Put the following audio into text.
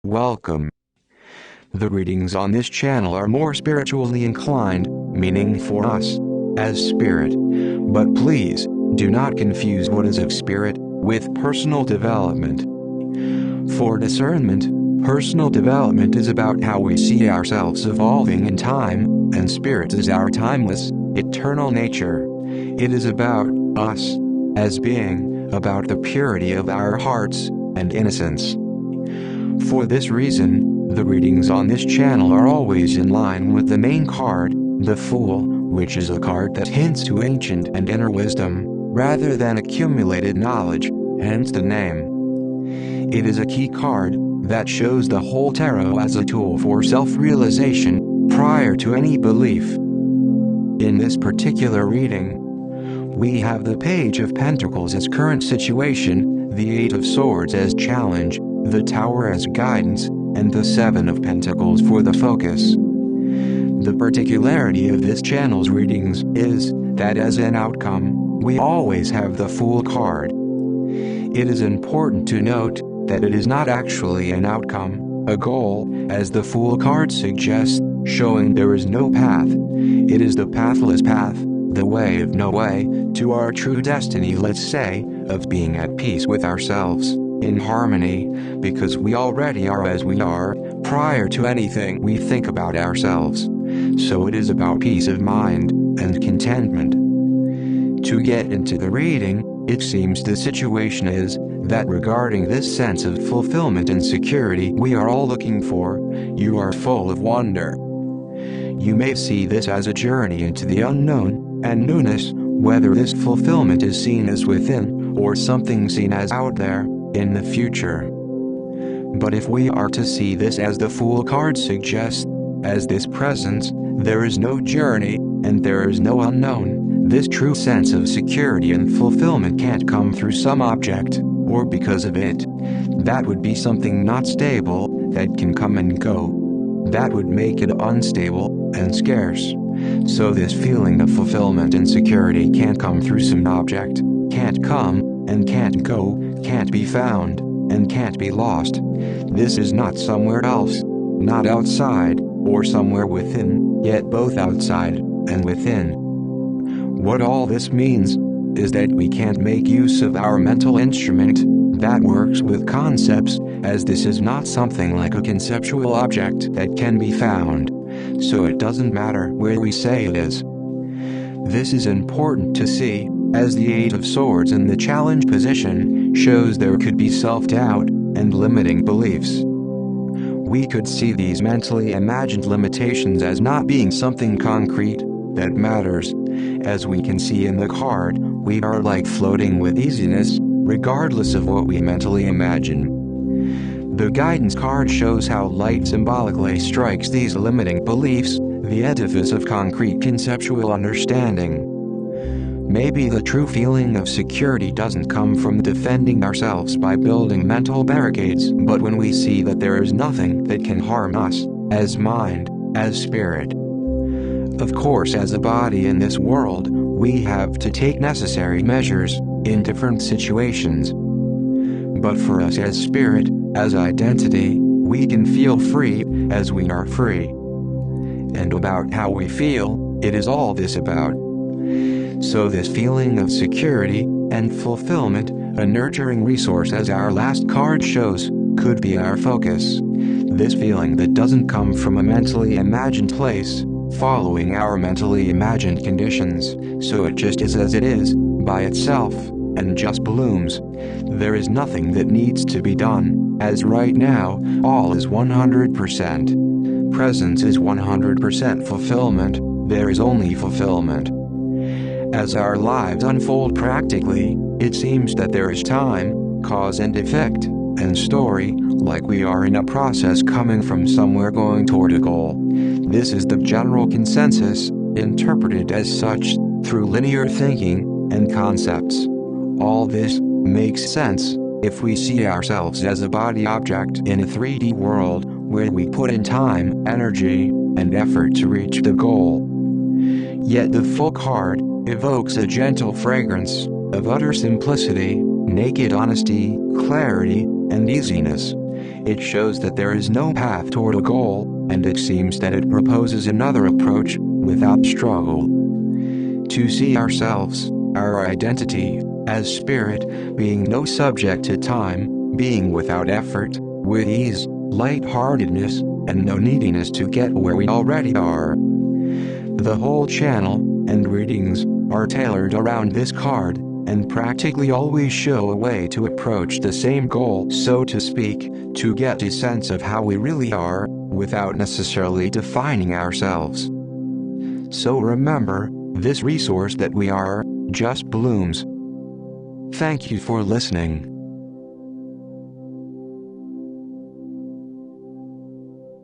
Welcome. The readings on this channel are more spiritually inclined, meaning for us, as spirit. But please, do not confuse what is of spirit with personal development. For discernment, personal development is about how we see ourselves evolving in time, and spirit is our timeless, eternal nature. It is about us, as being, about the purity of our hearts and innocence. For this reason, the readings on this channel are always in line with the main card, the Fool, which is a card that hints to ancient and inner wisdom, rather than accumulated knowledge, hence the name. It is a key card that shows the whole tarot as a tool for self-realization, prior to any belief. In this particular reading, we have the Page of Pentacles as current situation, the Eight of Swords as challenge, the Tower as guidance, and the Seven of Pentacles for the focus. The particularity of this channel's readings is that as an outcome, we always have the Fool card. It is important to note that it is not actually an outcome, a goal, as the Fool card suggests, showing there is no path. It is the pathless path, the way of no way, to our true destiny, let's say, of being at peace with ourselves, in harmony, because we already are as we are, prior to anything we think about ourselves. So it is about peace of mind, and contentment. To get into the reading, it seems the situation is that regarding this sense of fulfillment and security we are all looking for, you are full of wonder. You may see this as a journey into the unknown and newness, whether this fulfillment is seen as within, or something seen as out there, in the future. But if we are to see this as the Fool card suggests, as this presence, there is no journey, and there is no unknown. This true sense of security and fulfillment can't come through some object, or because of it. That would be something not stable, that can come and go. That would make it unstable, and scarce. So this feeling of fulfillment and security can't come through some object, can't come, and can't go, can't be found, and can't be lost. This is not somewhere else, not outside, or somewhere within, yet both outside and within. What all this means is that we can't make use of our mental instrument that works with concepts, as this is not something like a conceptual object that can be found. So it doesn't matter where we say it is. This is important to see, as the Eight of Swords in the challenge position shows there could be self-doubt and limiting beliefs. We could see these mentally imagined limitations as not being something concrete that matters. As we can see in the card, we are like floating with easiness, regardless of what we mentally imagine. The guidance card shows how light symbolically strikes these limiting beliefs, the edifice of concrete conceptual understanding. Maybe the true feeling of security doesn't come from defending ourselves by building mental barricades, but when we see that there is nothing that can harm us, as mind, as spirit. Of course, as a body in this world, we have to take necessary measures in different situations. But for us as spirit, as identity, we can feel free, as we are free. And about how we feel, it is all this about. So this feeling of security and fulfillment, a nurturing resource as our last card shows, could be our focus. This feeling that doesn't come from a mentally imagined place, following our mentally imagined conditions, so it just is as it is, by itself, and just blooms. There is nothing that needs to be done, as right now, all is 100%. Presence is 100% fulfillment, there is only fulfillment. As our lives unfold practically, it seems that there is time, cause and effect, and story, like we are in a process coming from somewhere going toward a goal. This is the general consensus, interpreted as such, through linear thinking and concepts. All this makes sense if we see ourselves as a body object in a 3D world, where we put in time, energy, and effort to reach the goal. Yet the Fool card evokes a gentle fragrance of utter simplicity, naked honesty, clarity, and easiness. It shows that there is no path toward a goal, and it seems that it proposes another approach, without struggle. To see ourselves, our identity, as spirit, being no subject to time, being without effort, with ease, light-heartedness, and no neediness to get where we already are. The whole channel, and readings, are tailored around this card, and practically always show a way to approach the same goal, so to speak, to get a sense of how we really are, without necessarily defining ourselves. So remember, this resource that we are, just blooms. Thank you for listening.